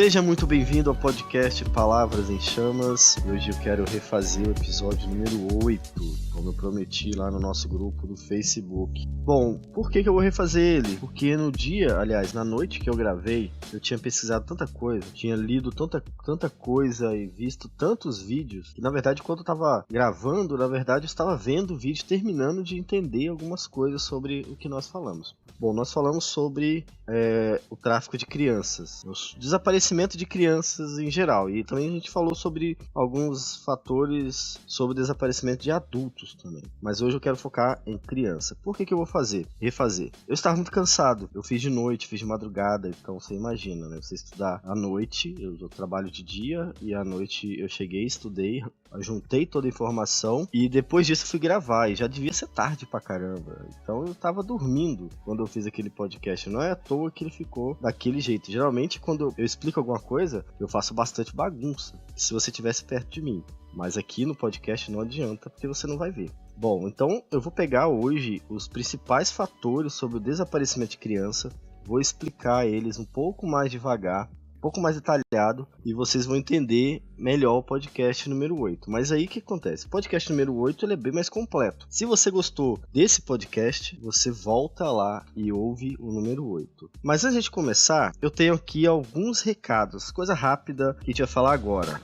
Seja muito bem-vindo ao podcast Palavras em Chamas. Hoje eu quero refazer o episódio número 8, como eu prometi lá no nosso grupo do Facebook. Bom, por que eu vou refazer ele? Porque no dia, aliás, na noite que eu gravei, eu tinha pesquisado tanta coisa, tinha lido tanta coisa e visto tantos vídeos, que na verdade quando eu estava gravando, na verdade eu estava vendo o vídeo, terminando de entender algumas coisas sobre o que nós falamos. Bom, nós falamos sobre o tráfico de crianças, o desaparecimento de crianças em geral, e também a gente falou sobre alguns fatores sobre o desaparecimento de adultos também. Mas hoje eu quero focar em criança. Por que eu vou refazer? Eu estava muito cansado, eu fiz de noite, fiz de madrugada, então você imagina, né? Você estudar à noite, eu trabalho de dia, e à noite eu cheguei, estudei, juntei toda a informação, e depois disso fui gravar, e já devia ser tarde pra caramba. Então eu tava dormindo quando eu fiz aquele podcast, não é à toa que ele ficou daquele jeito. Geralmente quando eu explico alguma coisa, eu faço bastante bagunça, se você estivesse perto de mim. Mas aqui no podcast não adianta, porque você não vai ver. Bom, então eu vou pegar hoje os principais fatores sobre o desaparecimento de criança, vou explicar eles um pouco mais devagar, um pouco mais detalhado, e vocês vão entender melhor o podcast número 8. Mas aí o que acontece? O podcast número 8 ele é bem mais completo. Se você gostou desse podcast, você volta lá e ouve o número 8. Mas antes de começar, eu tenho aqui alguns recados, coisa rápida que a gente vai falar agora.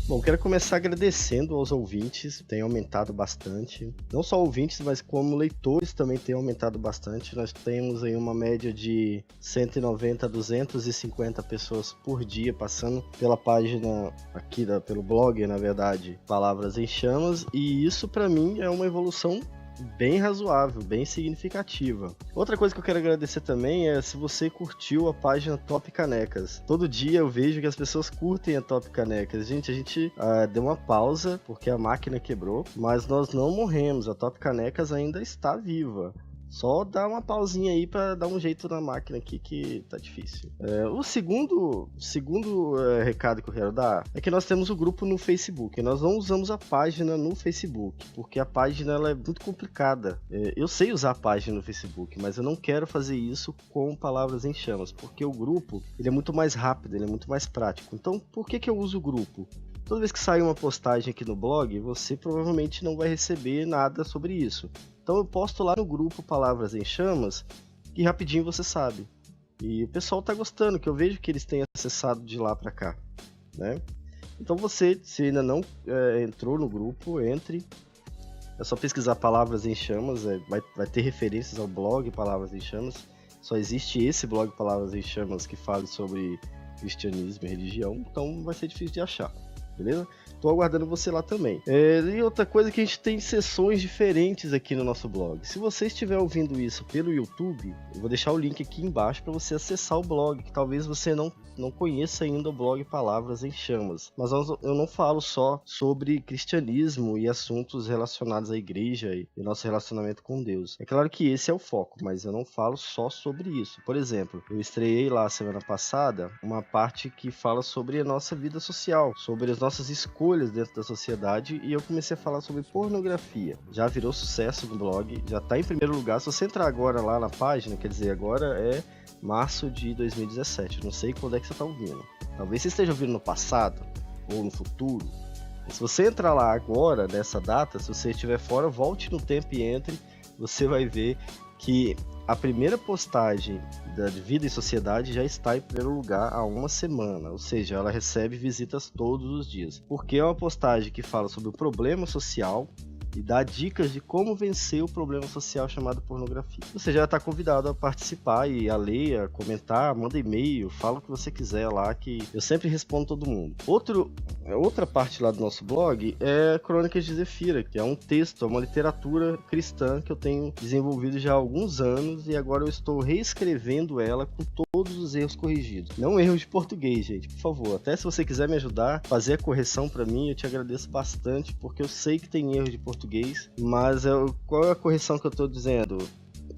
Bom, quero começar agradecendo aos ouvintes, tem aumentado bastante. Não só ouvintes, mas como leitores também tem aumentado bastante. Nós temos aí uma média de 190 a 250 pessoas por dia passando pela página aqui, pelo blog, na verdade, Palavras em Chamas. E isso para mim é uma evolução bem razoável, bem significativa. Outra coisa que eu quero agradecer também é se você curtiu a página Top Canecas. Todo dia eu vejo que as pessoas curtem a Top Canecas. Gente, a gente deu uma pausa porque a máquina quebrou, mas nós não morremos, a Top Canecas ainda está viva. Só dá uma pausinha aí pra dar um jeito na máquina aqui que tá difícil. O segundo recado que eu quero dar é que nós temos o grupo no Facebook. Nós não usamos a página no Facebook, porque a página ela é muito complicada. Eu sei usar a página no Facebook, mas eu não quero fazer isso com Palavras em Chamas, porque o grupo ele é muito mais rápido, ele é muito mais prático. Então, por que eu uso o grupo? Toda vez que sair uma postagem aqui no blog, você provavelmente não vai receber nada sobre isso. Então eu posto lá no grupo Palavras em Chamas e rapidinho você sabe. E o pessoal tá gostando, que eu vejo que eles têm acessado de lá pra cá, né? Então você, se ainda não entrou no grupo, entre. É só pesquisar Palavras em Chamas, vai ter referências ao blog Palavras em Chamas. Só existe esse blog Palavras em Chamas que fala sobre cristianismo e religião, então vai ser difícil de achar. Beleza? Tô aguardando você lá também. E outra coisa que a gente tem sessões diferentes aqui no nosso blog. Se você estiver ouvindo isso pelo YouTube, eu vou deixar o link aqui embaixo para você acessar o blog, que talvez você não conheça ainda o blog Palavras em Chamas. Mas eu não falo só sobre cristianismo e assuntos relacionados à igreja e nosso relacionamento com Deus. É claro que esse é o foco, mas eu não falo só sobre isso. Por exemplo, eu estreiei lá semana passada uma parte que fala sobre a nossa vida social, sobre as nossas escolhas dentro da sociedade, e eu comecei a falar sobre pornografia. Já virou sucesso no blog, já está em primeiro lugar. Se você entrar agora lá na página, quer dizer, agora é março de 2017, não sei quando é que você está ouvindo. Talvez você esteja ouvindo no passado ou no futuro. Se você entrar lá agora, nessa data, se você estiver fora, volte no tempo e entre, você vai ver que a primeira postagem da Vida e Sociedade já está em primeiro lugar há uma semana, ou seja, ela recebe visitas todos os dias, porque é uma postagem que fala sobre o problema social e dá dicas de como vencer o problema social chamado pornografia. Você já está convidado a participar e a ler, a comentar, manda e-mail, fala o que você quiser lá, que eu sempre respondo todo mundo. Outra parte lá do nosso blog é Crônicas de Zefira, que é um texto, é uma literatura cristã que eu tenho desenvolvido já há alguns anos, e agora eu estou reescrevendo ela com todos os erros corrigidos. Não erros de português, gente, por favor. Até se você quiser me ajudar, fazer a correção para mim, eu te agradeço bastante, porque eu sei que tem erros de português, mas qual é a correção que eu estou dizendo?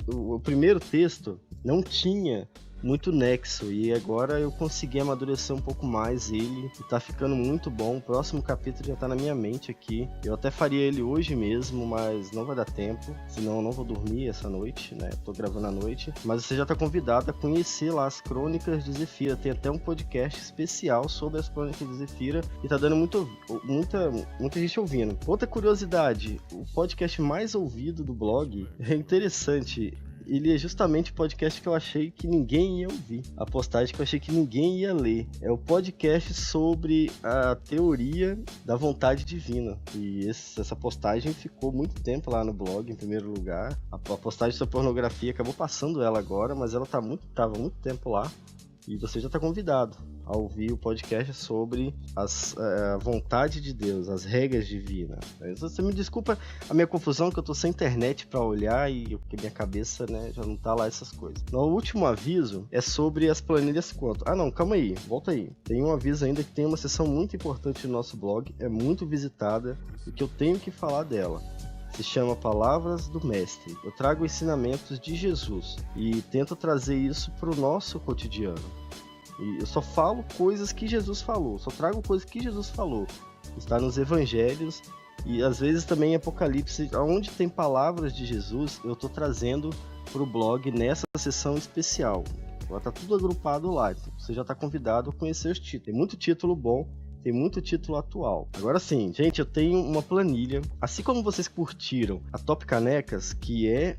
O primeiro texto não tinha muito nexo, e agora eu consegui amadurecer um pouco mais ele, e tá ficando muito bom. O próximo capítulo já tá na minha mente aqui. Eu até faria ele hoje mesmo, mas não vai dar tempo, senão eu não vou dormir essa noite, né? Tô gravando à noite. Mas você já tá convidado a conhecer lá as Crônicas de Zefira. Tem até um podcast especial sobre as Crônicas de Zefira, e tá dando muita gente ouvindo. Outra curiosidade, o podcast mais ouvido do blog é interessante. Ele é justamente o podcast que eu achei que ninguém ia ouvir. A postagem que eu achei que ninguém ia ler. É o podcast sobre a teoria da vontade divina. E essa postagem ficou muito tempo lá no blog, em primeiro lugar. A postagem sobre pornografia acabou passando ela agora, mas ela tava muito tempo lá. E você já está convidado a ouvir o podcast sobre a vontade de Deus, as regras divinas. Você me desculpa a minha confusão, que eu estou sem internet para olhar e que minha cabeça, né, já não tá lá essas coisas. No último aviso é sobre as planilhas quanto. Ah não, calma aí, volta aí. Tem um aviso ainda que tem uma seção muito importante no nosso blog, é muito visitada e que eu tenho que falar dela. Se chama Palavras do Mestre. Eu trago ensinamentos de Jesus e tento trazer isso para o nosso cotidiano. E eu só falo coisas que Jesus falou, só trago coisas que Jesus falou. Está nos evangelhos e às vezes também em Apocalipse, onde tem palavras de Jesus, eu estou trazendo para o blog nessa sessão especial. Vai estar tudo agrupado lá, então você já está convidado a conhecer os títulos. Tem muito título bom. Tem muito título atual. Agora sim, gente, eu tenho uma planilha. Assim como vocês curtiram a Top Canecas, que é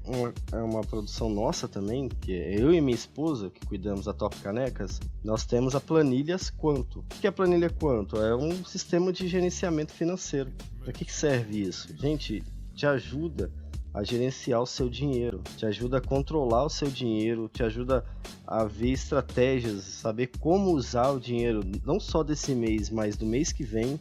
uma produção nossa também, que é eu e minha esposa que cuidamos da Top Canecas, nós temos a Planilhas Quanto. O que é a Planilha Quanto? É um sistema de gerenciamento financeiro. Para que serve isso? Gente, te ajuda a gerenciar o seu dinheiro, te ajuda a controlar o seu dinheiro, te ajuda a ver estratégias, saber como usar o dinheiro, não só desse mês, mas do mês que vem,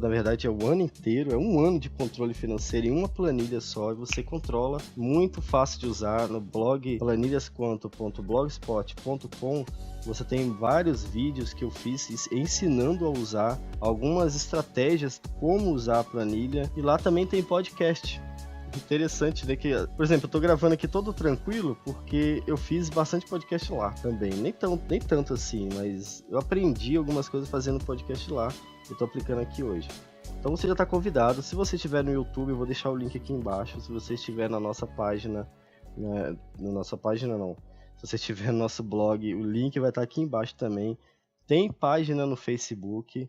na verdade é o ano inteiro, é um ano de controle financeiro em uma planilha só, e você controla, muito fácil de usar. No blog planilhasquanto.blogspot.com você tem vários vídeos que eu fiz ensinando a usar algumas estratégias, como usar a planilha, e lá também tem podcast. Interessante, né? Que, por exemplo, eu tô gravando aqui todo tranquilo porque eu fiz bastante podcast lá também. Nem tanto assim, mas eu aprendi algumas coisas fazendo podcast lá. Eu tô aplicando aqui hoje. Então você já tá convidado. Se você estiver no YouTube, eu vou deixar o link aqui embaixo. Se você estiver na nossa página, né, na nossa página não. Se você estiver no nosso blog, o link vai estar aqui embaixo também. Tem página no Facebook.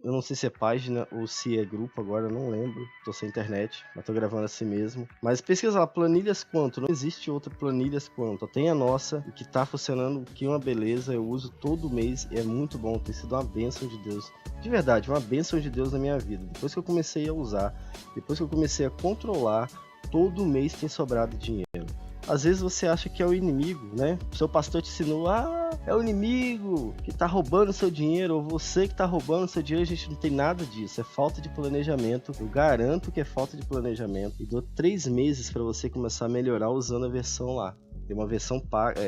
Eu não sei se é página ou se é grupo agora, eu não lembro. Tô sem internet, mas tô gravando assim mesmo. Mas pesquisa lá, Planilhas Quanto. Não existe outra Planilhas Quanto. Tem a nossa, que tá funcionando, que é uma beleza. Eu uso todo mês e é muito bom. Tem sido uma bênção de Deus. De verdade, uma bênção de Deus na minha vida. Depois que eu comecei a usar, depois que eu comecei a controlar, todo mês tem sobrado dinheiro. Às vezes você acha que é o inimigo, né? O seu pastor te ensinou, é o inimigo que tá roubando seu dinheiro, ou você que tá roubando seu dinheiro. A gente não tem nada disso, é falta de planejamento. Eu garanto que é falta de planejamento. E dou 3 meses para você começar a melhorar usando a versão lá. Tem uma versão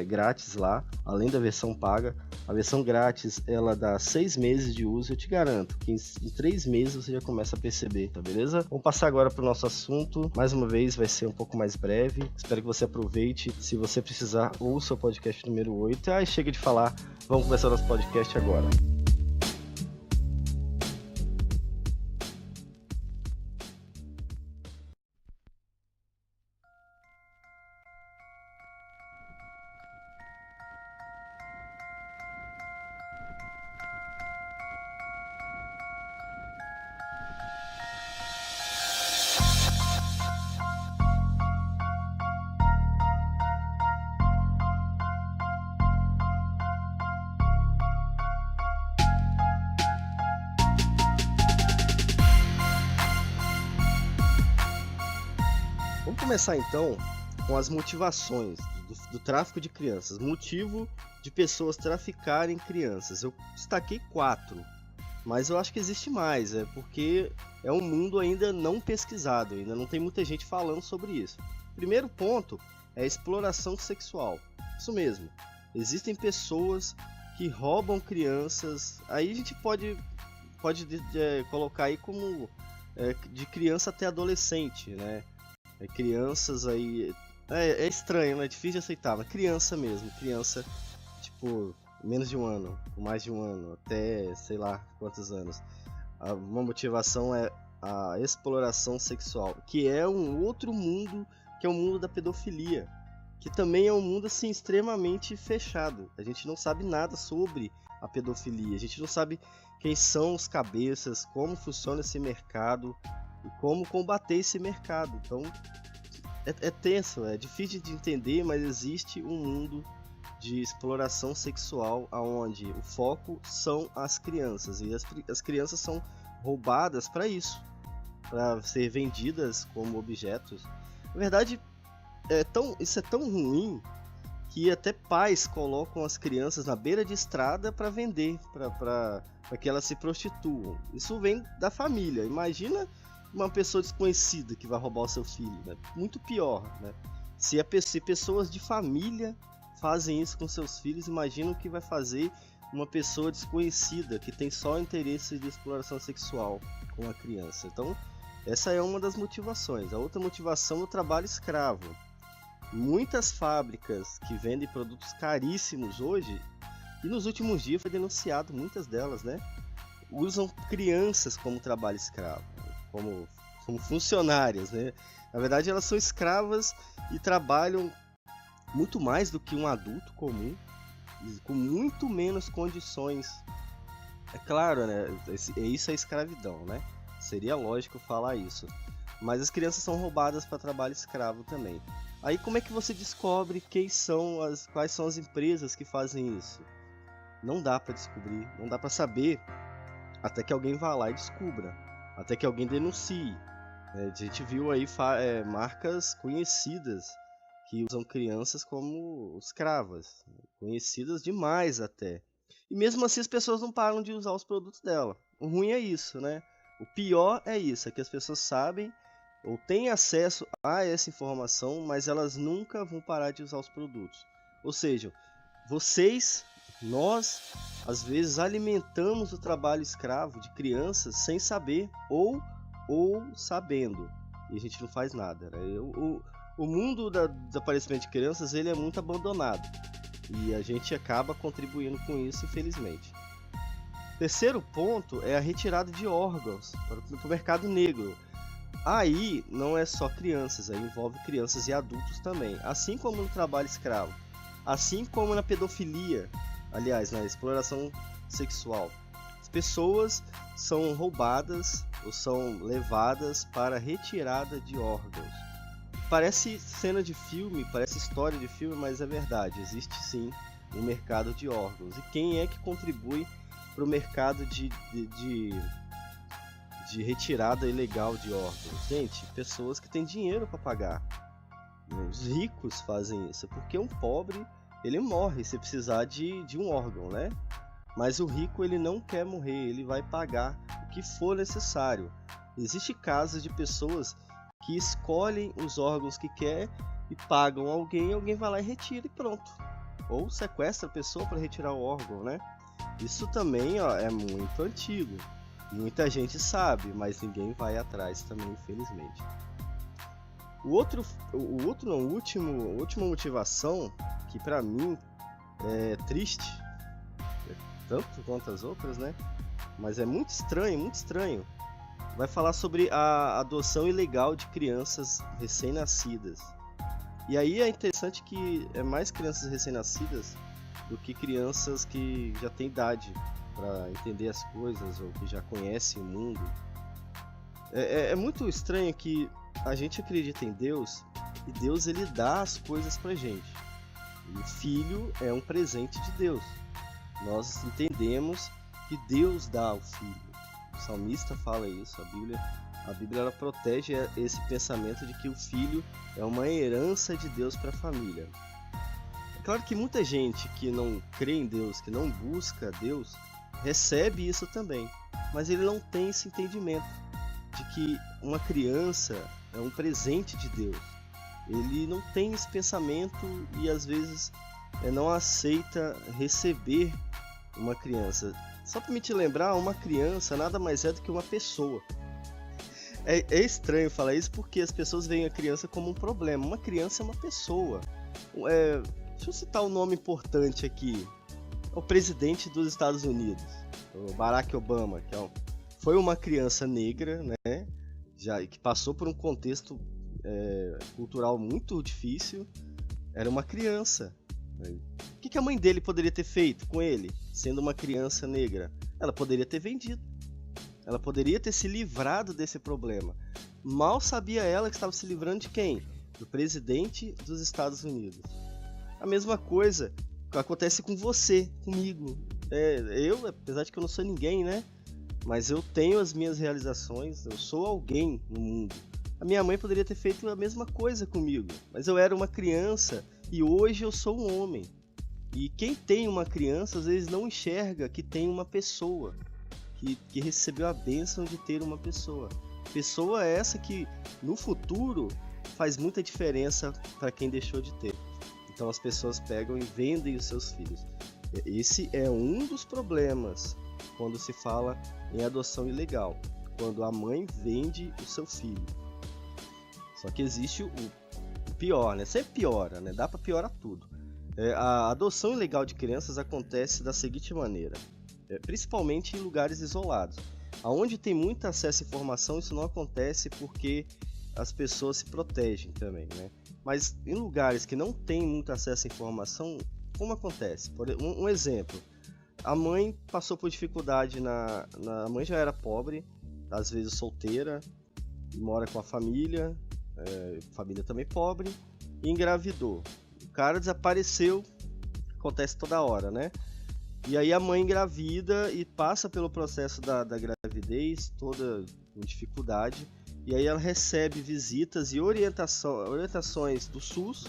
grátis lá, além da versão paga. A versão grátis, ela dá 6 meses de uso. Eu te garanto que em 3 meses você já começa a perceber, tá beleza? Vamos passar agora para o nosso assunto. Mais uma vez, vai ser um pouco mais breve. Espero que você aproveite. Se você precisar, ouça o podcast número 8. Chega de falar. Vamos começar o nosso podcast agora. Vamos começar então com as motivações do tráfico de crianças. Motivo de pessoas traficarem crianças. Eu destaquei 4, mas eu acho que existe mais, porque é um mundo ainda não pesquisado, ainda não tem muita gente falando sobre isso. Primeiro ponto é a exploração sexual. Isso mesmo, existem pessoas que roubam crianças. Aí a gente pode colocar aí como de criança até adolescente, né? Crianças aí... É estranho, né? É difícil de aceitar, mas criança mesmo. Criança, por menos de um ano, por mais de um ano, até sei lá quantos anos. Uma motivação é a exploração sexual, que é um outro mundo, que é o mundo da pedofilia, que também é um mundo assim extremamente fechado. A gente não sabe nada sobre a pedofilia, a gente não sabe quem são os cabeças, como funciona esse mercado e como combater esse mercado. Então é tenso, é difícil de entender, mas existe um mundo de exploração sexual onde o foco são as crianças, e as crianças são roubadas para isso, para ser vendidas como objetos. Na verdade, isso é tão ruim que até pais colocam as crianças na beira de estrada para vender, para que elas se prostituam. Isso vem da família. Imagina uma pessoa desconhecida que vai roubar o seu filho, né? Muito pior, né? Se pessoas de família fazem isso com seus filhos, imagina o que vai fazer uma pessoa desconhecida que tem só interesse de exploração sexual com a criança. Então, essa é uma das motivações. A outra motivação é o trabalho escravo. Muitas fábricas que vendem produtos caríssimos hoje, e nos últimos dias foi denunciado, muitas delas, né, usam crianças como trabalho escravo, como funcionárias, né? Na verdade, elas são escravas e trabalham muito mais do que um adulto comum, com muito menos condições. É claro, né? Isso é escravidão, né? Seria lógico falar isso. Mas as crianças são roubadas para trabalho escravo também. Aí como é que você descobre quais são as empresas que fazem isso? Não dá para descobrir, não dá para saber até que alguém vá lá e descubra, até que alguém denuncie. A gente viu aí marcas conhecidas que usam crianças como escravas, conhecidas demais até. E mesmo assim as pessoas não param de usar os produtos dela. O ruim é isso, né? O pior é isso, é que as pessoas sabem ou têm acesso a essa informação, mas elas nunca vão parar de usar os produtos. Ou seja, nós, às vezes alimentamos o trabalho escravo de crianças sem saber ou sabendo, e a gente não faz nada, né? O mundo do desaparecimento de crianças, ele é muito abandonado, e a gente acaba contribuindo com isso, infelizmente. Terceiro ponto é a retirada de órgãos para o mercado negro. Aí não é só crianças, aí envolve crianças e adultos também, assim como no trabalho escravo, assim como na pedofilia, aliás, na exploração sexual. As pessoas são roubadas ou são levadas para retirada de órgãos. Parece cena de filme, parece história de filme, mas é verdade, existe sim um mercado de órgãos. E quem é que contribui para o mercado de retirada ilegal de órgãos? Gente, pessoas que têm dinheiro para pagar. Os ricos fazem isso, porque um pobre, ele morre se precisar de um órgão, né? Mas o rico, ele não quer morrer, ele vai pagar o que for necessário. Existem casos de pessoas que escolhem os órgãos que quer e pagam alguém vai lá e retira e pronto. Ou sequestra a pessoa para retirar o órgão, né? Isso também, é muito antigo. Muita gente sabe, mas ninguém vai atrás também, infelizmente. A última motivação, que para mim é triste, tanto quanto as outras, né? Mas é muito estranho. Vai falar sobre a adoção ilegal de crianças recém-nascidas. E aí é interessante que é mais crianças recém-nascidas do que crianças que já têm idade para entender as coisas ou que já conhecem o mundo. É muito estranho que a gente acredita em Deus e Deus, ele dá as coisas pra gente. E o filho é um presente de Deus. Nós entendemos que Deus dá o filho. O salmista fala isso, a Bíblia ela protege esse pensamento de que o filho é uma herança de Deus para a família. É claro que muita gente que não crê em Deus, que não busca Deus, recebe isso também, mas ele não tem esse entendimento de que uma criança é um presente de Deus. Ele não tem esse pensamento e às vezes não aceita receber uma criança. Só para me te lembrar, uma criança nada mais é do que uma pessoa. É estranho falar isso porque as pessoas veem a criança como um problema. Uma criança é uma pessoa. Deixa eu citar um nome importante aqui. o presidente dos Estados Unidos, o Barack Obama, que foi uma criança negra, né, que passou por um contexto cultural muito difícil, era uma criança. O que a mãe dele poderia ter feito com ele, sendo uma criança negra? Ela poderia ter vendido. Ela poderia ter se livrado desse problema. Mal sabia ela que estava se livrando de quem? Do presidente dos Estados Unidos. A mesma coisa acontece com você, comigo. Eu, apesar de que eu não sou ninguém, né? Mas eu tenho as minhas realizações, eu sou alguém no mundo. A minha mãe poderia ter feito a mesma coisa comigo, mas eu era uma criança e hoje eu sou um homem. E quem tem uma criança às vezes não enxerga que tem uma pessoa, que recebeu a bênção de ter uma pessoa. Pessoa essa que no futuro faz muita diferença para quem deixou de ter. Então as pessoas pegam e vendem os seus filhos. Esse é um dos problemas quando se fala em adoção ilegal, quando a mãe vende o seu filho. Só que existe o pior, né? Sempre piora, né? Dá para piorar tudo. A adoção ilegal de crianças acontece da seguinte maneira, principalmente em lugares isolados. Onde tem muito acesso à informação, isso não acontece porque as pessoas se protegem também, né? Mas em lugares que não tem muito acesso à informação, como acontece? Um exemplo, a mãe passou por dificuldade, a mãe já era pobre, às vezes solteira, mora com a família também pobre, e engravidou. O cara desapareceu, acontece toda hora, né? E aí a mãe engravida e passa pelo processo da gravidez, toda com dificuldade, e aí ela recebe visitas e orientações do SUS,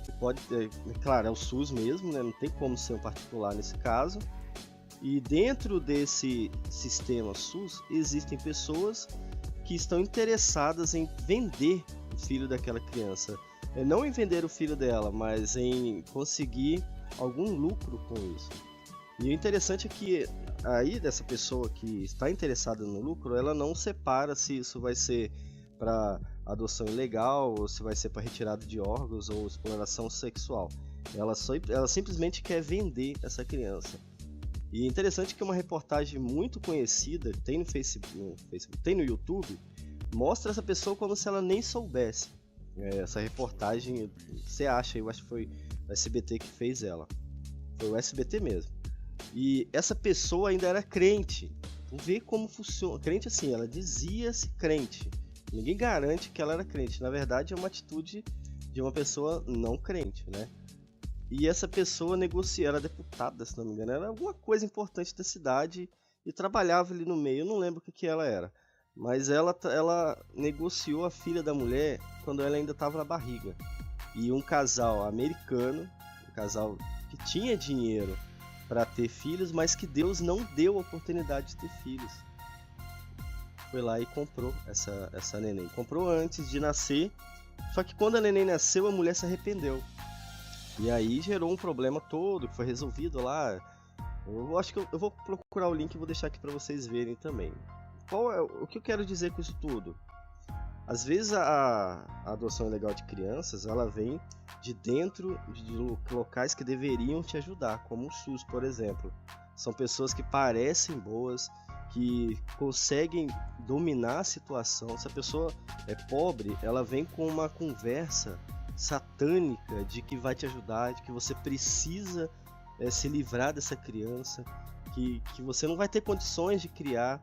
que pode ter, claro, é o SUS mesmo, né? Não tem como ser um particular nesse caso. E dentro desse sistema SUS existem pessoas que estão interessadas em vender o filho daquela criança. Não em vender o filho dela, mas em conseguir algum lucro com isso. E o interessante é que aí dessa pessoa que está interessada no lucro, ela não separa se isso vai ser para adoção ilegal, ou se vai ser para retirada de órgãos ou exploração sexual. Ela simplesmente quer vender essa criança. E é interessante que uma reportagem muito conhecida, tem no Facebook, tem no YouTube, mostra essa pessoa como se ela nem soubesse. Essa reportagem, você acha, eu acho que foi o SBT que fez ela. Foi o SBT mesmo. E essa pessoa ainda era crente. Vamos ver como funciona. Crente assim, ela dizia-se crente. Ninguém garante que ela era crente. Na verdade, é uma atitude de uma pessoa não crente, né? E essa pessoa era deputada, se não me engano, era alguma coisa importante da cidade e trabalhava ali no meio, eu não lembro o que ela era. Mas ela negociou a filha da mulher quando ela ainda estava na barriga. E um casal americano, um casal que tinha dinheiro para ter filhos, mas que Deus não deu a oportunidade de ter filhos, foi lá e comprou essa neném. Comprou antes de nascer, só que quando a neném nasceu, a mulher se arrependeu. E aí gerou um problema todo, que foi resolvido lá. Eu acho que eu vou procurar o link e vou deixar aqui para vocês verem também. O que eu quero dizer com isso tudo? Às vezes a adoção ilegal de crianças, ela vem de dentro de locais que deveriam te ajudar, como o SUS, por exemplo. São pessoas que parecem boas, que conseguem dominar a situação. Se a pessoa é pobre, ela vem com uma conversa satânica de que vai te ajudar, de que você precisa se livrar dessa criança, que você não vai ter condições de criar,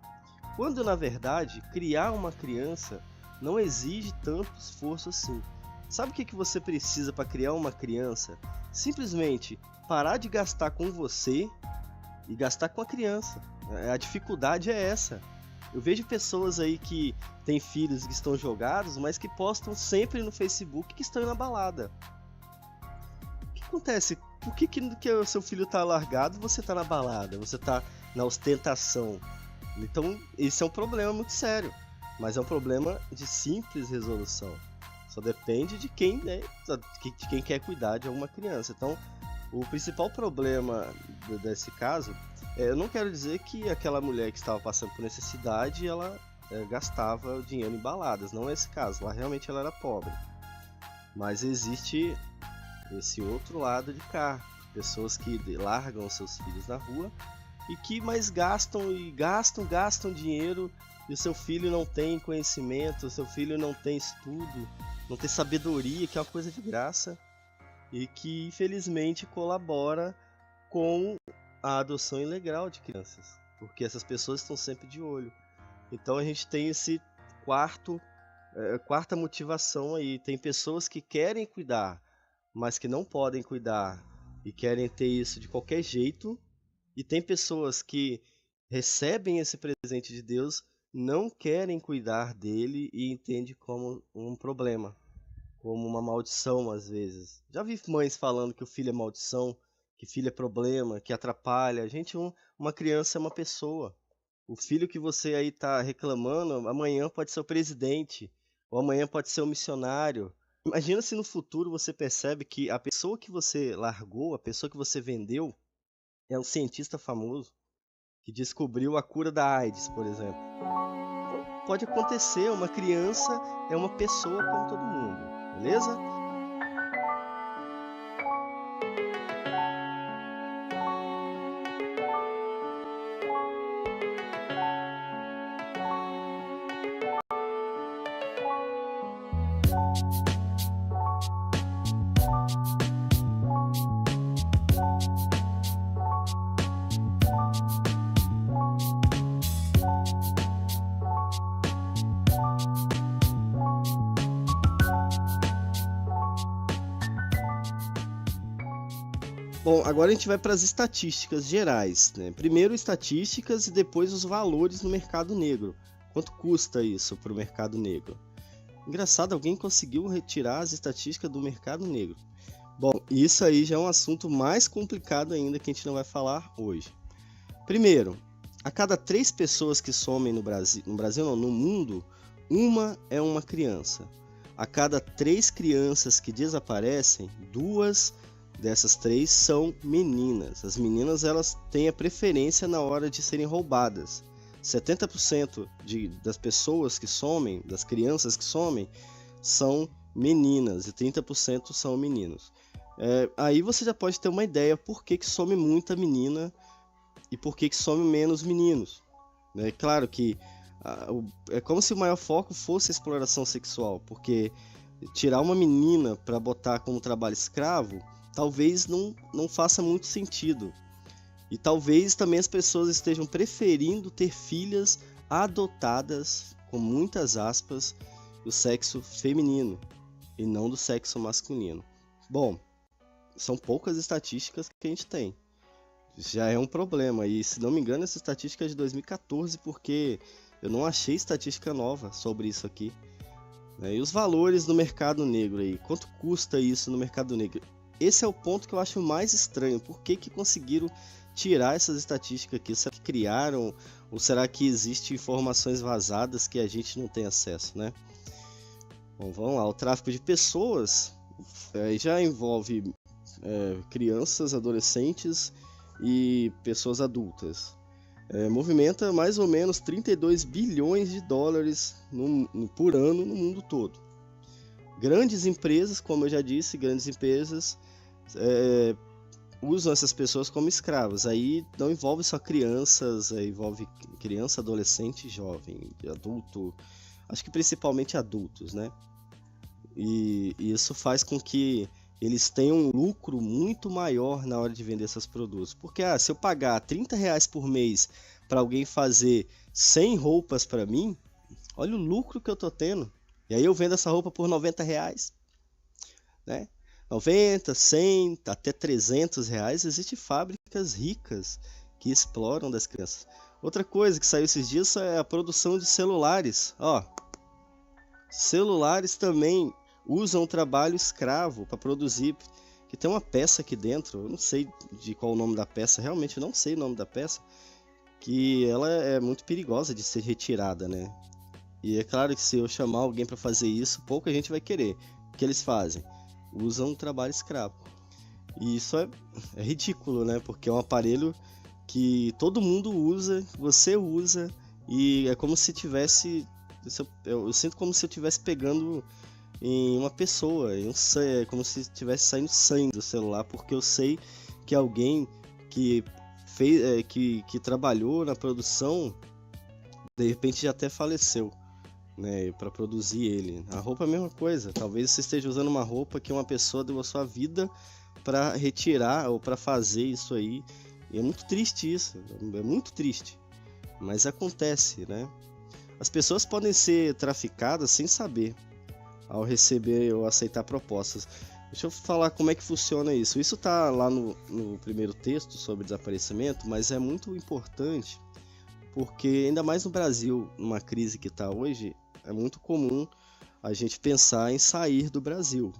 quando na verdade criar uma criança não exige tanto esforço assim. Sabe o que você precisa para criar uma criança? Simplesmente parar de gastar com você e gastar com a criança. A dificuldade é essa. Eu vejo pessoas aí que têm filhos que estão jogados, mas que postam sempre no Facebook que estão na balada. O que acontece? Por que o seu filho está largado e você está na balada? Você está na ostentação? Então, esse é um problema muito sério. Mas é um problema de simples resolução. Só depende de quem, né, de quem quer cuidar de alguma criança. Então, o principal problema desse caso, eu não quero dizer que aquela mulher que estava passando por necessidade, ela gastava dinheiro em baladas. Não é esse caso. Lá realmente ela era pobre. Mas existe esse outro lado de cá. pessoas que largam seus filhos na rua e que mais gastam dinheiro, e o seu filho não tem conhecimento, o seu filho não tem estudo, não tem sabedoria, que é uma coisa de graça, e que infelizmente colabora com a adoção ilegal de crianças, porque essas pessoas estão sempre de olho. Então a gente tem esse quarta motivação aí. Tem pessoas que querem cuidar, mas que não podem cuidar e querem ter isso de qualquer jeito. E tem pessoas que recebem esse presente de Deus, não querem cuidar dele e entendem como um problema, como uma maldição às vezes. Já vi mães falando que o filho é maldição, que filho é problema, que atrapalha. Gente, uma criança é uma pessoa. O filho que você aí tá reclamando, amanhã pode ser o presidente, ou amanhã pode ser o missionário. Imagina se no futuro você percebe que a pessoa que você largou, a pessoa que você vendeu, é um cientista famoso que descobriu a cura da AIDS, por exemplo. Pode acontecer, uma criança é uma pessoa como todo mundo, beleza? Bom, agora a gente vai para as estatísticas gerais, né? Primeiro estatísticas e depois os valores no mercado negro. Quanto custa isso para o mercado negro? Engraçado, alguém conseguiu retirar as estatísticas do mercado negro. Bom, isso aí já é um assunto mais complicado ainda que a gente não vai falar hoje. Primeiro, a cada 3 pessoas que somem no mundo, uma é uma criança. A cada 3 crianças que desaparecem, 2 dessas 3 são meninas. As meninas, elas têm a preferência na hora de serem roubadas. 70% das pessoas que somem, das crianças que somem, são meninas e 30% são meninos. Aí você já pode ter uma ideia por que some muita menina e por que some menos meninos. É claro que é como se o maior foco fosse a exploração sexual, porque tirar uma menina para botar como trabalho escravo talvez não faça muito sentido. E talvez também as pessoas estejam preferindo ter filhas adotadas, com muitas aspas, do sexo feminino e não do sexo masculino. Bom, são poucas estatísticas que a gente tem. Já é um problema. E se não me engano, essa estatística é de 2014, porque eu não achei estatística nova sobre isso aqui. E os valores no mercado negro aí? Quanto custa isso no mercado negro? Esse é o ponto que eu acho mais estranho. Por que conseguiram tirar essas estatísticas aqui? Será que criaram? Ou será que existem informações vazadas que a gente não tem acesso, né? Bom, vamos lá. O tráfico de pessoas já envolve crianças, adolescentes e pessoas adultas. Movimenta mais ou menos 32 bilhões de dólares por ano no mundo todo. Grandes empresas, como eu já disse, usam essas pessoas como escravos. Aí não envolve só crianças, envolve criança, adolescente, jovem, adulto, acho que principalmente adultos, né? E isso faz com que eles tenham um lucro muito maior na hora de vender esses produtos. Porque se eu pagar R$30 por mês para alguém fazer 100 roupas para mim, olha o lucro que eu tô tendo. E aí eu vendo essa roupa por R$90, né? 90, 100, até R$300. Existem fábricas ricas que exploram das crianças. Outra coisa que saiu esses dias é a produção de celulares. Celulares também usam o trabalho escravo para produzir, que tem uma peça aqui dentro, eu não sei de qual o nome da peça, realmente eu não sei o nome da peça, que ela é muito perigosa de ser retirada, né? E é claro que se eu chamar alguém para fazer isso, pouca gente vai querer. O que eles fazem? Usam um trabalho escravo. E isso é ridículo, né? Porque é um aparelho que todo mundo usa, você usa, e é como se tivesse... Eu sinto como se eu estivesse pegando em uma pessoa, é como se estivesse saindo sangue do celular, porque eu sei que alguém que fez, que trabalhou na produção, de repente já até faleceu, né, para produzir ele. A roupa é a mesma coisa. Talvez você esteja usando uma roupa que uma pessoa deu a sua vida para retirar ou para fazer isso aí. E é muito triste isso, é muito triste. Mas acontece, né? As pessoas podem ser traficadas sem saber, ao receber ou aceitar propostas. Deixa eu falar como é que funciona isso. Isso está lá no primeiro texto sobre desaparecimento, mas é muito importante porque, ainda mais no Brasil, numa crise que está hoje, é muito comum a gente pensar em sair do Brasil.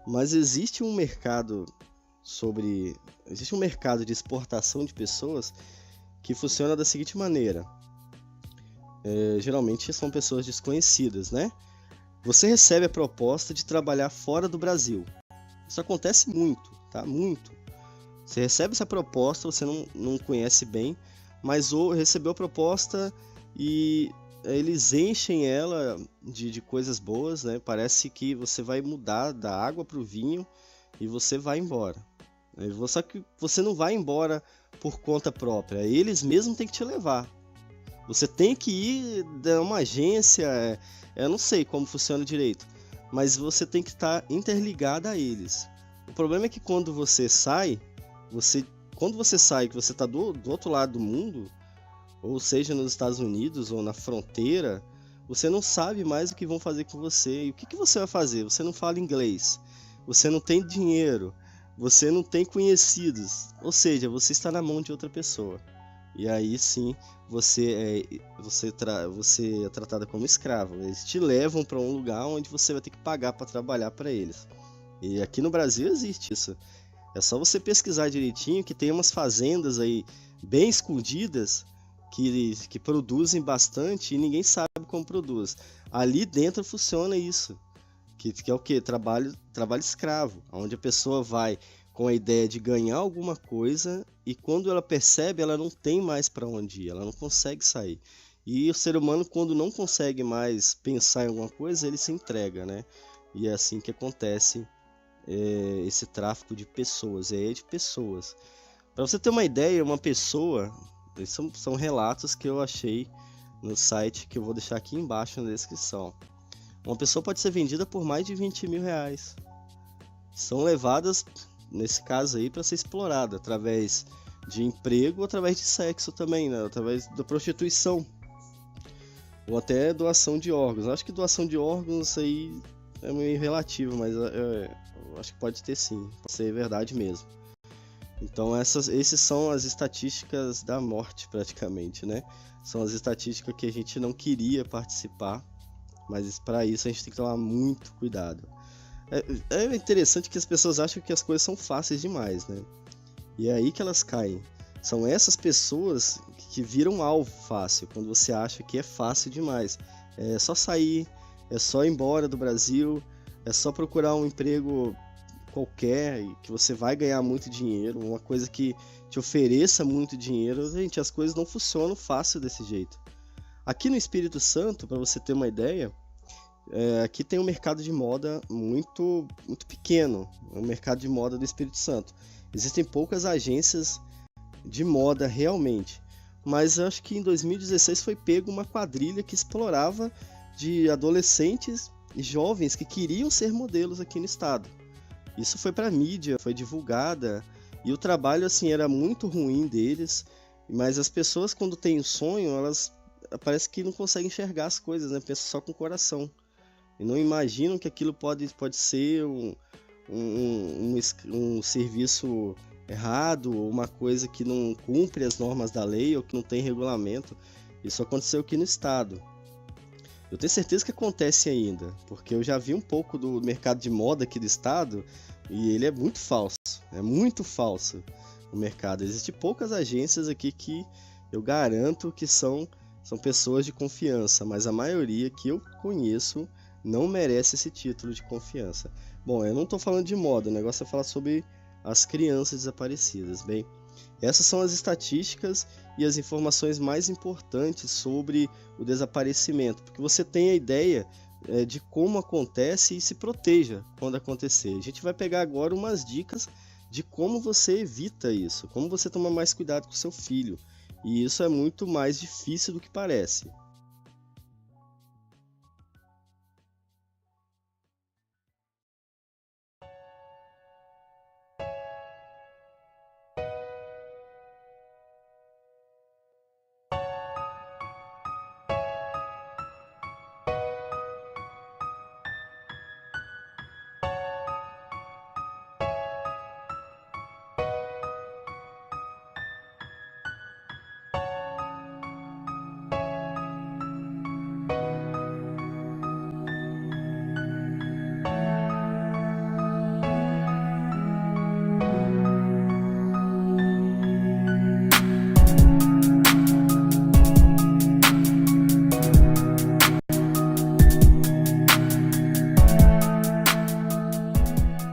Mas existe um mercado de exportação de pessoas que funciona da seguinte maneira. Geralmente são pessoas desconhecidas, né? Você recebe a proposta de trabalhar fora do Brasil. Isso acontece muito, tá? Muito. Você recebe essa proposta, você não conhece bem, mas recebeu a proposta e eles enchem ela de coisas boas, né? Parece que você vai mudar da água para o vinho e você vai embora. Só que você não vai embora por conta própria, eles mesmos têm que te levar. Você tem que ir a uma agência, eu não sei como funciona direito, mas você tem que estar interligado a eles. O problema é que quando você sai, que você está do outro lado do mundo, ou seja, nos Estados Unidos ou na fronteira, você não sabe mais o que vão fazer com você. E o que você vai fazer? Você não fala inglês, você não tem dinheiro, você não tem conhecidos, ou seja, você está na mão de outra pessoa. E aí sim, você é tratada como escravo. Eles te levam para um lugar onde você vai ter que pagar para trabalhar para eles. E aqui no Brasil existe isso. É só você pesquisar direitinho que tem umas fazendas aí bem escondidas que produzem bastante e ninguém sabe como produz. Ali dentro funciona isso, que é o que? Trabalho escravo, onde a pessoa vai com a ideia de ganhar alguma coisa e quando ela percebe, ela não tem mais para onde ir, ela não consegue sair. E o ser humano, quando não consegue mais pensar em alguma coisa, ele se entrega, né? E é assim que acontece esse tráfico de pessoas, de pessoas. Para você ter uma ideia, uma pessoa, são relatos que eu achei no site, que eu vou deixar aqui embaixo na descrição. Uma pessoa pode ser vendida por mais de 20 mil reais. São levadas, nesse caso aí, para ser explorada através de emprego, através de sexo também, né? Através da prostituição ou até doação de órgãos. Acho que doação de órgãos aí é meio relativo, mas eu acho que pode ter sim, pode ser verdade mesmo. Então esses são as estatísticas da morte praticamente, né? São as estatísticas que a gente não queria participar, mas para isso a gente tem que tomar muito cuidado. É interessante que as pessoas acham que as coisas são fáceis demais, né? E é aí que elas caem. São essas pessoas que viram alvo fácil, quando você acha que é fácil demais. É só sair, é só ir embora do Brasil, é só procurar um emprego qualquer e que você vai ganhar muito dinheiro, uma coisa que te ofereça muito dinheiro. Gente, as coisas não funcionam fácil desse jeito. Aqui no Espírito Santo, para você ter uma ideia, aqui tem um mercado de moda muito, muito pequeno, o mercado de moda do Espírito Santo. Existem poucas agências de moda realmente, mas eu acho que em 2016 foi pego uma quadrilha que explorava de adolescentes e jovens que queriam ser modelos aqui no estado. Isso foi para mídia, foi divulgada, e o trabalho assim era muito ruim deles, mas as pessoas quando têm um sonho, elas parece que não conseguem enxergar as coisas, né? Pensam só com o coração e não imaginam que aquilo pode ser um serviço errado, ou uma coisa que não cumpre as normas da lei ou que não tem regulamento. Isso aconteceu aqui no estado. Eu tenho certeza que acontece ainda, porque eu já vi um pouco do mercado de moda aqui do estado e ele é muito falso o mercado. Existem poucas agências aqui que eu garanto que são pessoas de confiança, mas a maioria que eu conheço não merece esse título de confiança. Bom, eu não estou falando de moda, o negócio é falar sobre as crianças desaparecidas. Bem, essas são as estatísticas e as informações mais importantes sobre o desaparecimento, porque você tem a ideia de como acontece e se proteja quando acontecer. A gente vai pegar agora umas dicas de como você evita isso, como você toma mais cuidado com o seu filho. E isso é muito mais difícil do que parece.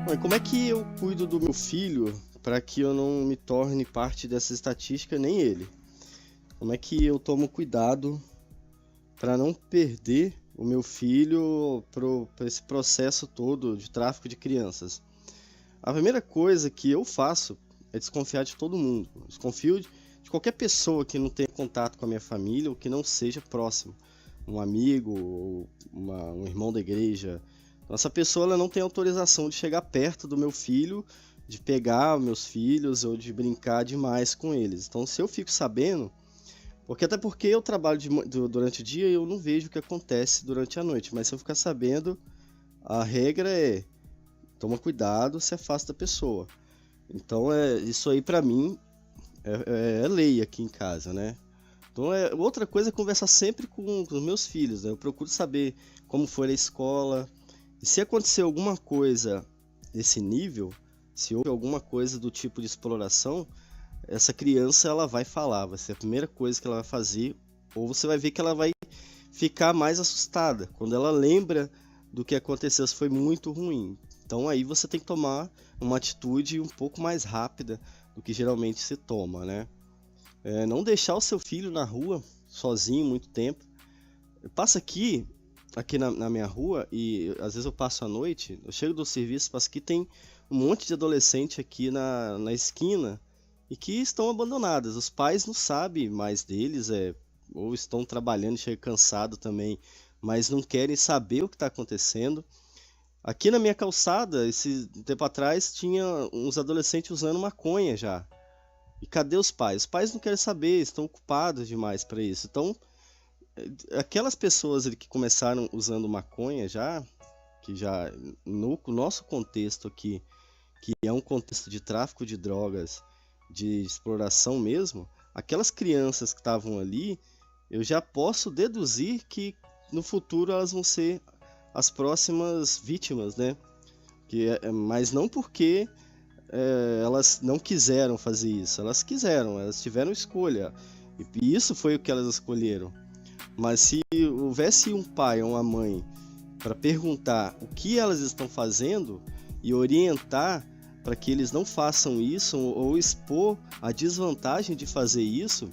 Bom, e como é que eu cuido do meu filho para que eu não me torne parte dessa estatística, nem ele? Como é que eu tomo cuidado para não perder o meu filho para esse processo todo de tráfico de crianças? A primeira coisa que eu faço é desconfiar de todo mundo. Eu desconfio de qualquer pessoa que não tenha contato com a minha família ou que não seja próximo. Um amigo, ou um irmão da igreja. Então, essa pessoa ela não tem autorização de chegar perto do meu filho, de pegar meus filhos ou de brincar demais com eles. Então, se eu fico sabendo, até porque eu trabalho durante o dia e eu não vejo o que acontece durante a noite, mas se eu ficar sabendo, a regra é: toma cuidado, se afasta da pessoa. Então, isso aí pra mim é lei aqui em casa, né? Então, outra coisa é conversar sempre com os meus filhos, né? Eu procuro saber como foi a escola. E se acontecer alguma coisa desse nível, se houve alguma coisa do tipo de exploração, essa criança ela vai falar, vai ser a primeira coisa que ela vai fazer, ou você vai ver que ela vai ficar mais assustada quando ela lembra do que aconteceu, se foi muito ruim. Então aí você tem que tomar uma atitude um pouco mais rápida do que geralmente se toma, né? Não deixar o seu filho na rua sozinho muito tempo. Passa aqui na minha rua, e às vezes eu passo à noite, eu chego do serviço, passo aqui, tem um monte de adolescente aqui na esquina e que estão abandonadas. Os pais não sabem mais deles, ou estão trabalhando e chegam cansados também, mas não querem saber o que está acontecendo. Aqui na minha calçada, esse tempo atrás, tinha uns adolescentes usando maconha já. E cadê os pais? Os pais não querem saber, estão ocupados demais para isso. Então, aquelas pessoas que começaram usando maconha que já no nosso contexto aqui, que é um contexto de tráfico de drogas, de exploração mesmo, aquelas crianças que estavam ali, eu já posso deduzir que no futuro elas vão ser as próximas vítimas, né? Mas não porque elas não quiseram fazer isso, elas quiseram, elas tiveram escolha, e isso foi o que elas escolheram. Mas se houvesse um pai ou uma mãe para perguntar o que elas estão fazendo e orientar para que eles não façam isso ou expor a desvantagem de fazer isso,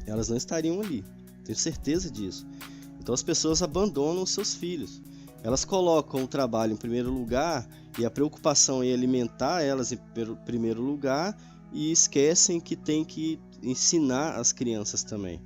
elas não estariam ali. Tenho certeza disso. Então as pessoas abandonam seus filhos. Elas colocam o trabalho em primeiro lugar e a preocupação em alimentar elas em primeiro lugar e esquecem que tem que ensinar as crianças também.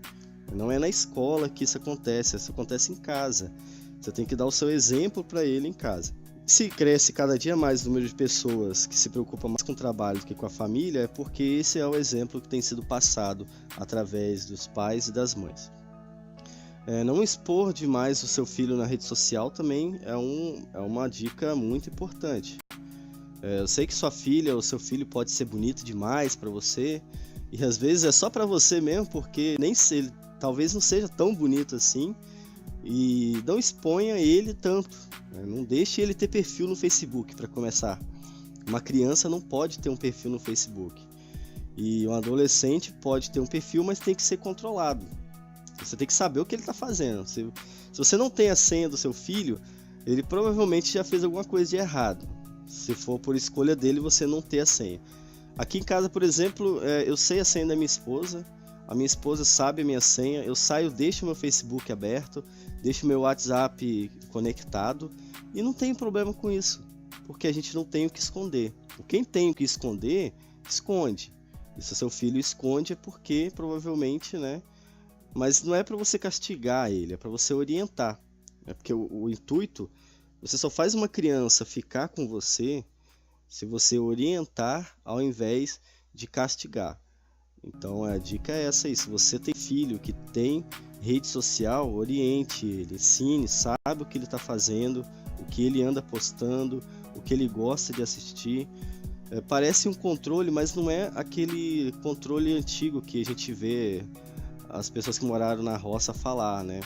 Não é na escola que isso acontece em casa. Você tem que dar o seu exemplo para ele em casa. Se cresce cada dia mais o número de pessoas que se preocupam mais com o trabalho do que com a família, é porque esse é o exemplo que tem sido passado através dos pais e das mães. Não expor demais o seu filho na rede social também é uma dica muito importante. Eu sei que sua filha ou seu filho pode ser bonito demais para você, e às vezes é só para você mesmo, porque ele talvez não seja tão bonito assim, e não exponha ele tanto, né? Não deixe ele ter perfil no Facebook, para começar. Uma criança não pode ter um perfil no Facebook, e um adolescente pode ter um perfil, mas tem que ser controlado. Você tem que saber o que ele está fazendo. Se você não tem a senha do seu filho, ele provavelmente já fez alguma coisa de errado. Se for por escolha dele, você não ter a senha. Aqui em casa, por exemplo, eu sei a senha da minha esposa. A minha esposa sabe a minha senha. Eu saio, deixo meu Facebook aberto, deixo meu WhatsApp conectado e não tenho problema com isso. porque a gente não tem o que esconder. Quem tem o que esconder, esconde. E se o seu filho esconde é porque provavelmente, né? Mas não é para você castigar ele, é para você orientar. É porque o intuito, você só faz uma criança ficar com você se você orientar ao invés de castigar. Então a dica é essa aí, se você tem filho que tem rede social, oriente ele, ensine, sabe o que ele está fazendo, o que ele anda postando, o que ele gosta de assistir. Parece um controle, mas não é aquele controle antigo que a gente vê as pessoas que moraram na roça falar, né?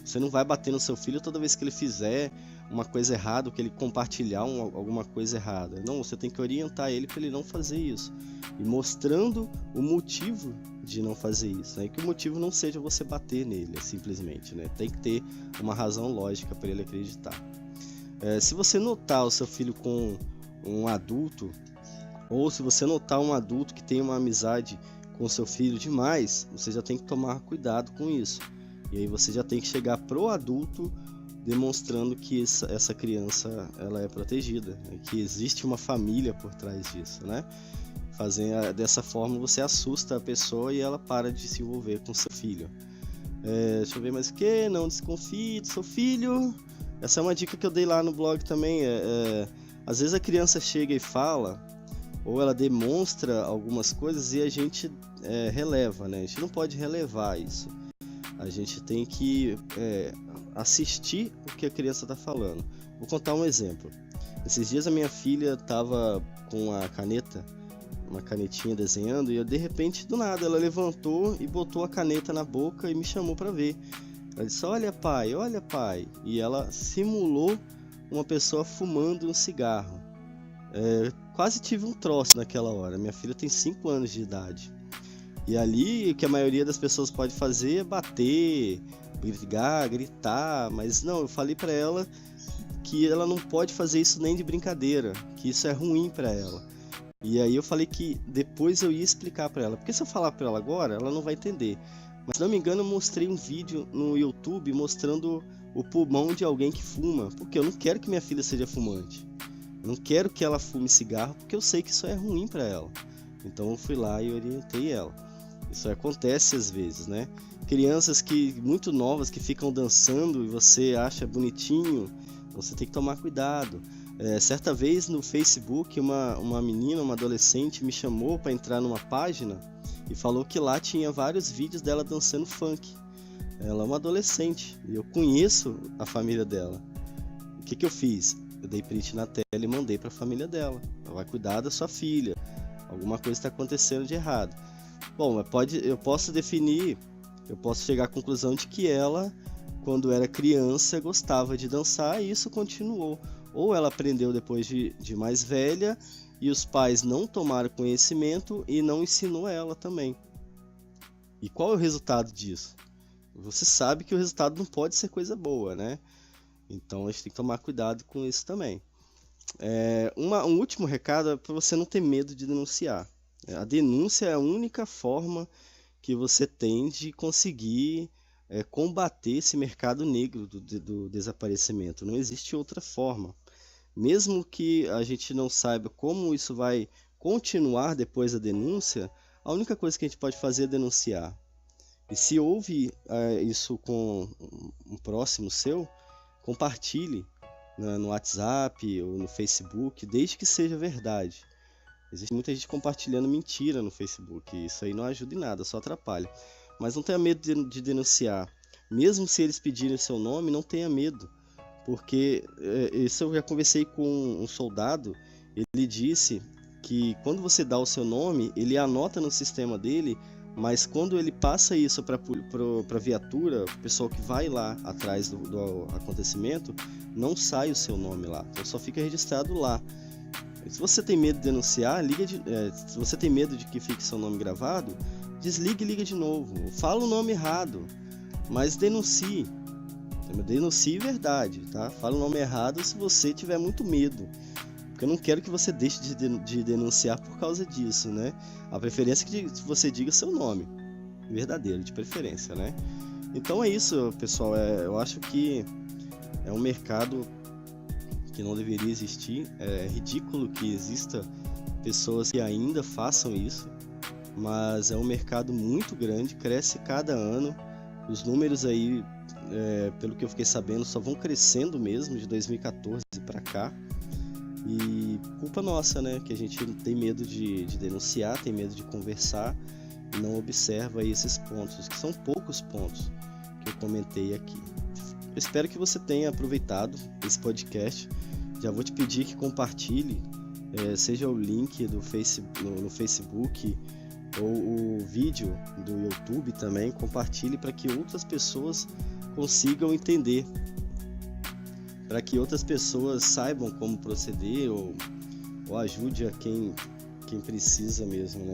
Você não vai bater no seu filho toda vez que ele fizer uma coisa errada, que ele compartilhar alguma coisa errada. Não, você tem que orientar ele para ele não fazer isso. E mostrando o motivo de não fazer isso, né? E que o motivo não seja você bater nele, simplesmente, né? Tem que ter uma razão lógica para ele acreditar. Se você notar o seu filho com um adulto, ou se você notar um adulto que tem uma amizade com o seu filho demais, você já tem que tomar cuidado com isso. E aí você já tem que chegar pro adulto demonstrando que essa criança ela é protegida, né? Que existe uma família por trás disso, né? Dessa forma você assusta a pessoa e ela para de se envolver com seu filho. Deixa eu ver mais o que, não desconfie do seu filho. Essa é uma dica que eu dei lá no blog também. Às vezes a criança chega e fala, ou ela demonstra algumas coisas e a gente releva, né? A gente não pode relevar isso. A gente tem que assistir o que a criança está falando. Vou contar um exemplo. Esses dias a minha filha estava com a caneta, uma canetinha desenhando, e de repente, do nada, ela levantou e botou a caneta na boca e me chamou para ver. Ela disse, olha pai, olha pai. E ela simulou uma pessoa fumando um cigarro. Quase tive um troço naquela hora. Minha filha tem 5 anos de idade. E ali o que a maioria das pessoas pode fazer é bater, brigar, gritar, mas não, eu falei para ela que ela não pode fazer isso nem de brincadeira, que isso é ruim para ela. E aí eu falei que depois eu ia explicar para ela, porque se eu falar para ela agora, ela não vai entender. Mas se não me engano, eu mostrei um vídeo no YouTube mostrando o pulmão de alguém que fuma, porque eu não quero que minha filha seja fumante. Eu não quero que ela fume cigarro, porque eu sei que isso é ruim para ela. Então eu fui lá e orientei ela. Isso acontece às vezes, né? Crianças muito novas que ficam dançando e você acha bonitinho, você tem que tomar cuidado. Certa vez no Facebook, uma menina, uma adolescente, me chamou para entrar numa página e falou que lá tinha vários vídeos dela dançando funk. Ela é uma adolescente e eu conheço a família dela. O que eu fiz? Eu dei print na tela e mandei para a família dela. Ela vai cuidar da sua filha. Alguma coisa está acontecendo de errado. Bom, eu posso chegar à conclusão de que ela, quando era criança, gostava de dançar e isso continuou. Ou ela aprendeu depois de mais velha e os pais não tomaram conhecimento e não ensinou ela também. E qual é o resultado disso? Você sabe que o resultado não pode ser coisa boa, né? Então a gente tem que tomar cuidado com isso também. Um último recado é para você não ter medo de denunciar. A denúncia é a única forma que você tem de conseguir combater esse mercado negro do desaparecimento. Não existe outra forma. Mesmo que a gente não saiba como isso vai continuar depois da denúncia, a única coisa que a gente pode fazer é denunciar. E se houve isso com um próximo seu, compartilhe no WhatsApp ou no Facebook, desde que seja verdade. Existe muita gente compartilhando mentira no Facebook, e isso aí não ajuda em nada, só atrapalha. Mas não tenha medo de denunciar. Mesmo se eles pedirem seu nome, não tenha medo. Porque isso eu já conversei com um soldado, ele disse que quando você dá o seu nome, ele anota no sistema dele, mas quando ele passa isso para a viatura, o pessoal que vai lá atrás do acontecimento, não sai o seu nome lá, então só fica registrado lá. Se você tem medo de denunciar, se você tem medo de que fique seu nome gravado, desligue e liga de novo. Fala o nome errado, mas denuncie. Denuncie verdade, tá? Fala o nome errado se você tiver muito medo. Porque eu não quero que você deixe de denunciar por causa disso, né? A preferência é que você diga seu nome verdadeiro, de preferência, né? Então é isso, pessoal. Eu acho que é um mercado que não deveria existir. É ridículo que exista pessoas que ainda façam isso, mas é um mercado muito grande, cresce cada ano. Os números aí, pelo que eu fiquei sabendo, só vão crescendo mesmo de 2014 para cá. E culpa nossa, né? Que a gente tem medo de denunciar, tem medo de conversar e não observa aí esses pontos, que são poucos pontos que eu comentei aqui. Eu espero que você tenha aproveitado esse podcast. Já vou te pedir que compartilhe, seja o link no Facebook ou o vídeo do YouTube também, compartilhe para que outras pessoas consigam entender, para que outras pessoas saibam como proceder ou ajude a quem precisa mesmo, né?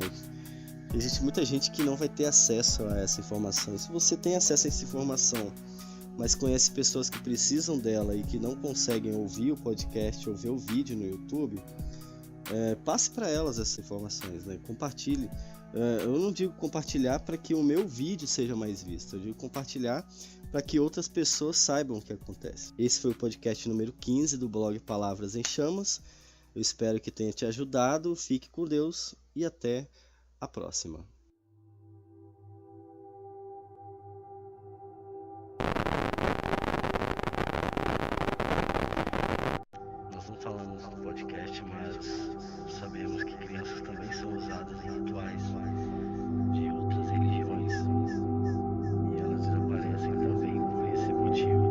Existe muita gente que não vai ter acesso a essa informação. Se você tem acesso a essa informação, mas conhece pessoas que precisam dela e que não conseguem ouvir o podcast ou ver o vídeo no YouTube, passe para elas essas informações, né? Compartilhe. Eu não digo compartilhar para que o meu vídeo seja mais visto, eu digo compartilhar para que outras pessoas saibam o que acontece. Esse foi o podcast número 15 do blog Palavras em Chamas. Eu espero que tenha te ajudado. Fique com Deus e até a próxima. Nós não falamos no podcast, mas sabemos que crianças também são usadas em rituais de outras religiões e elas desaparecem também por esse motivo.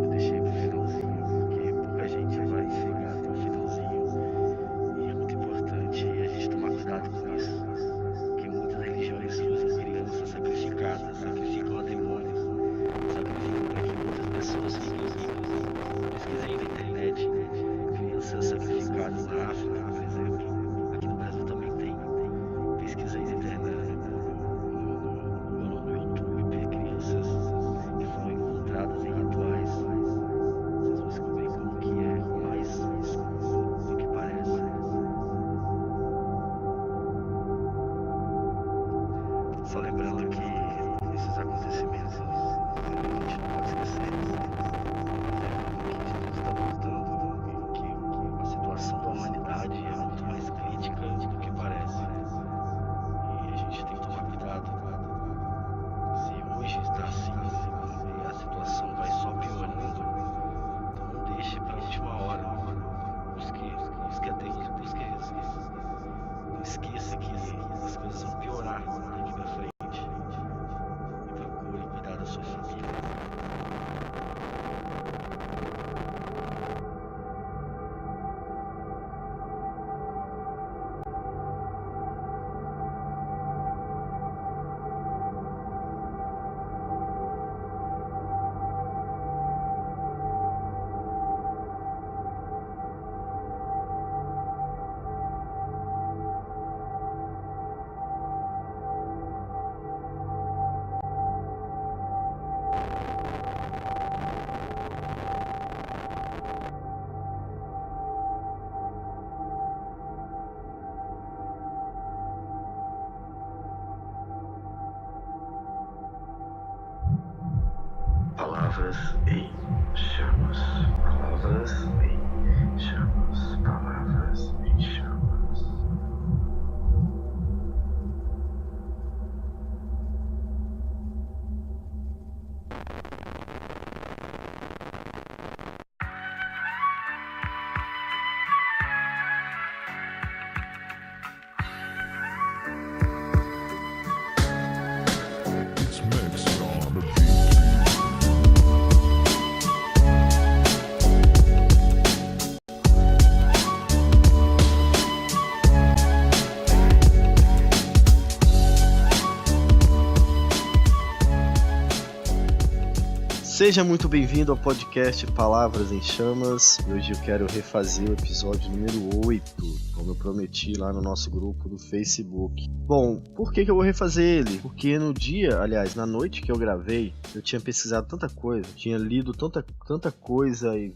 Eu deixei pro finalzinho porque pouca gente vai chegar até o finalzinho e é muito importante a gente tomar cuidado com isso, porque muitas religiões usam crianças sacrificadas, sacrificam a demônios, sacrificam para que outras pessoas fiquem ricas. Pesquisei na internet crianças sacrificadas na África, por exemplo. Aqui no Brasil também tem. Pesquisei na internet, no YouTube, crianças que foram encontradas em rituais. Vocês vão descobrir como que é mais escuro do que parece. Só lembrando que esses acontecimentos a gente não pode esquecer. Está mostrando que a situação da humanidade é muito mais crítica do que parece. E a gente tem que tomar cuidado. Se hoje está assim e a situação vai só piorando, então não deixe para a última hora. Busque a Deus, busque Jesus. Não esqueça que as coisas vão piorar daqui para frente. E procure cuidar da sua família. Palavras em chamas, palavras em chamas, palavras em chamas. It's mixed on the beat. Seja muito bem-vindo ao podcast Palavras em Chamas. Hoje eu quero refazer o episódio número 8, como eu prometi lá no nosso grupo do Facebook. Bom, por que eu vou refazer ele? Porque no dia, aliás, na noite que eu gravei, eu tinha pesquisado tanta coisa, tinha lido tanta coisa e